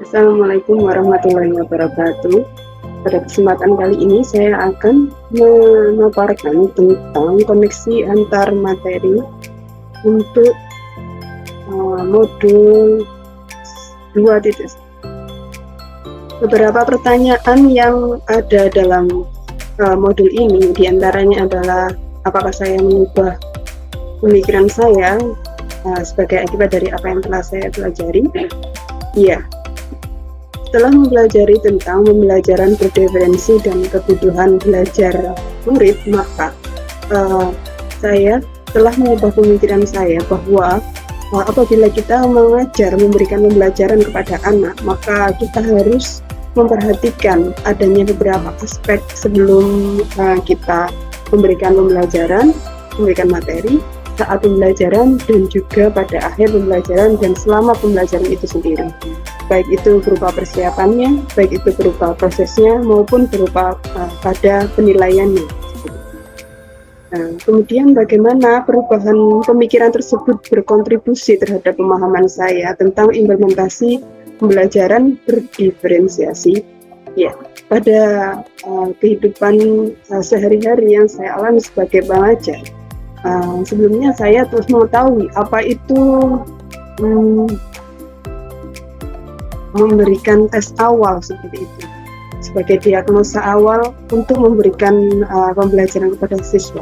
Assalamualaikum warahmatullahi wabarakatuh. Pada kesempatan kali ini saya akan memaparkan tentang koneksi antar materi untuk modul 2.1. Beberapa pertanyaan yang ada dalam modul ini diantaranya adalah apakah saya mengubah pemikiran saya sebagai akibat dari apa yang telah saya pelajari? Iya. Setelah mempelajari tentang pembelajaran preferensi dan kebutuhan belajar murid, maka saya telah mengubah pemikiran saya bahwa apabila kita mengajar, memberikan pembelajaran kepada anak, maka kita harus memperhatikan adanya beberapa aspek sebelum kita memberikan pembelajaran, memberikan materi, saat pembelajaran, dan juga pada akhir pembelajaran dan selama pembelajaran itu sendiri. Baik itu berupa persiapannya, baik itu berupa prosesnya, maupun berupa pada penilaiannya. Nah, kemudian bagaimana perubahan pemikiran tersebut berkontribusi terhadap pemahaman saya tentang implementasi pembelajaran berdiferensiasi. Ya, pada kehidupan sehari-hari yang saya alami sebagai pengajar, sebelumnya saya terus mengetahui apa itu memberikan tes awal seperti itu sebagai diagnosa awal untuk memberikan pembelajaran kepada siswa.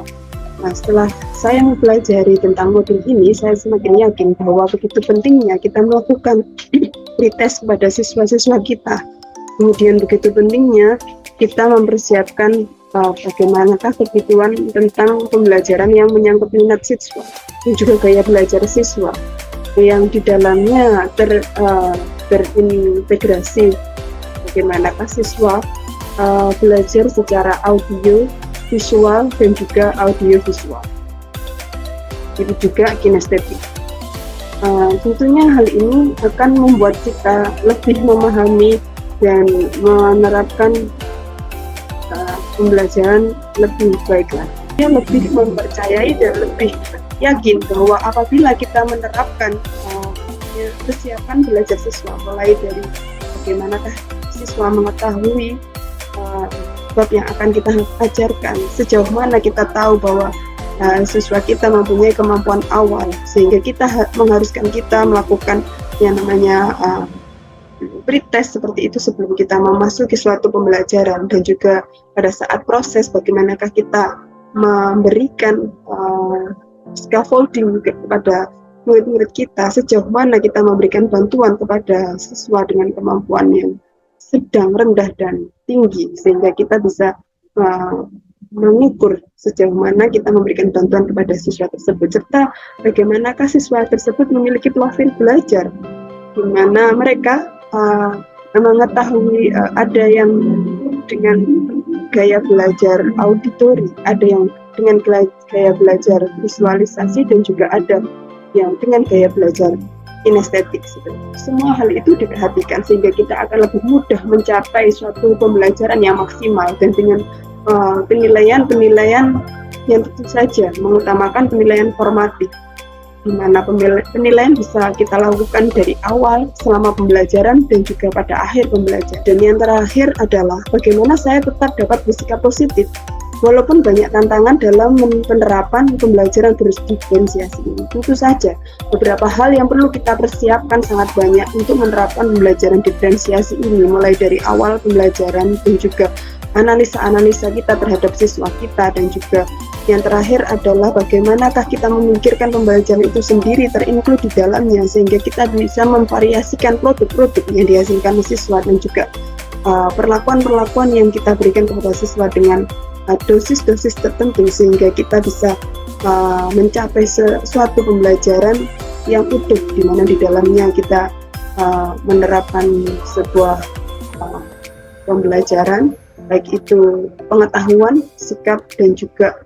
Nah, setelah saya mempelajari tentang modul ini, saya semakin yakin bahwa begitu pentingnya kita melakukan pretest kepada siswa-siswa kita. Kemudian begitu pentingnya kita mempersiapkan bagaimanakah kebutuhan tentang pembelajaran yang menyangkut minat siswa dan juga gaya belajar siswa yang di dalamnya terintegrasi bagaimanakah siswa belajar secara audio, visual, dan juga audio visual. Itu juga kinestetik. Tentunya hal ini akan membuat kita lebih memahami dan menerapkan pembelajaran lebih baik lagi. Dia lebih mempercayai dan lebih yakin bahwa apabila kita menerapkan persiapan belajar siswa, mulai dari bagaimanakah siswa mengetahui bab yang akan kita ajarkan, sejauh mana kita tahu bahwa siswa kita mempunyai kemampuan awal, sehingga kita mengharuskan kita melakukan yang namanya pretest seperti itu sebelum kita memasuki suatu pembelajaran, dan juga pada saat proses bagaimanakah kita memberikan scaffolding kepada murid-murid kita, sejauh mana kita memberikan bantuan kepada siswa dengan kemampuan yang sedang, rendah, dan tinggi, sehingga kita bisa mengukur sejauh mana kita memberikan bantuan kepada siswa tersebut, serta bagaimanakah siswa tersebut memiliki profil belajar, di mana mereka mengetahui ada yang dengan gaya belajar auditori, ada yang dengan gaya belajar visualisasi, dan juga ada yang dengan gaya belajar kinestetik. Semua hal itu diperhatikan sehingga kita akan lebih mudah mencapai suatu pembelajaran yang maksimal, dan dengan penilaian yang tentu saja mengutamakan penilaian formatif, di mana penilaian bisa kita lakukan dari awal, selama pembelajaran, dan juga pada akhir pembelajaran. Dan yang terakhir adalah bagaimana saya tetap dapat bersikap positif walaupun banyak tantangan dalam penerapan pembelajaran berdiferensiasi ini. Tentu saja beberapa hal yang perlu kita persiapkan sangat banyak untuk menerapkan pembelajaran diferensiasi ini, mulai dari awal pembelajaran dan juga analisa-analisa kita terhadap siswa kita, dan juga yang terakhir adalah bagaimanakah kita memikirkan pembelajaran itu sendiri terinclude di dalamnya, sehingga kita bisa memvariasikan produk-produk yang dihasilkan siswa, dan juga perlakuan-perlakuan yang kita berikan kepada siswa dengan dosis-dosis tertentu, sehingga kita bisa mencapai suatu pembelajaran yang utuh, di mana di dalamnya kita menerapkan sebuah pembelajaran, baik itu pengetahuan, sikap, dan juga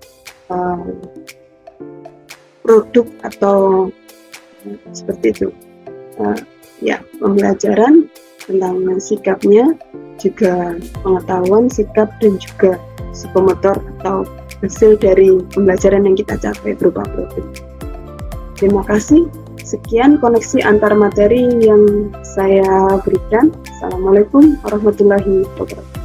produk atau seperti itu. Ya, pembelajaran tentang sikapnya, juga pengetahuan, sikap, dan juga psikomotor atau hasil dari pembelajaran yang kita capai berupa produk. Terima kasih. Sekian koneksi antar materi yang saya berikan. Assalamualaikum warahmatullahi wabarakatuh.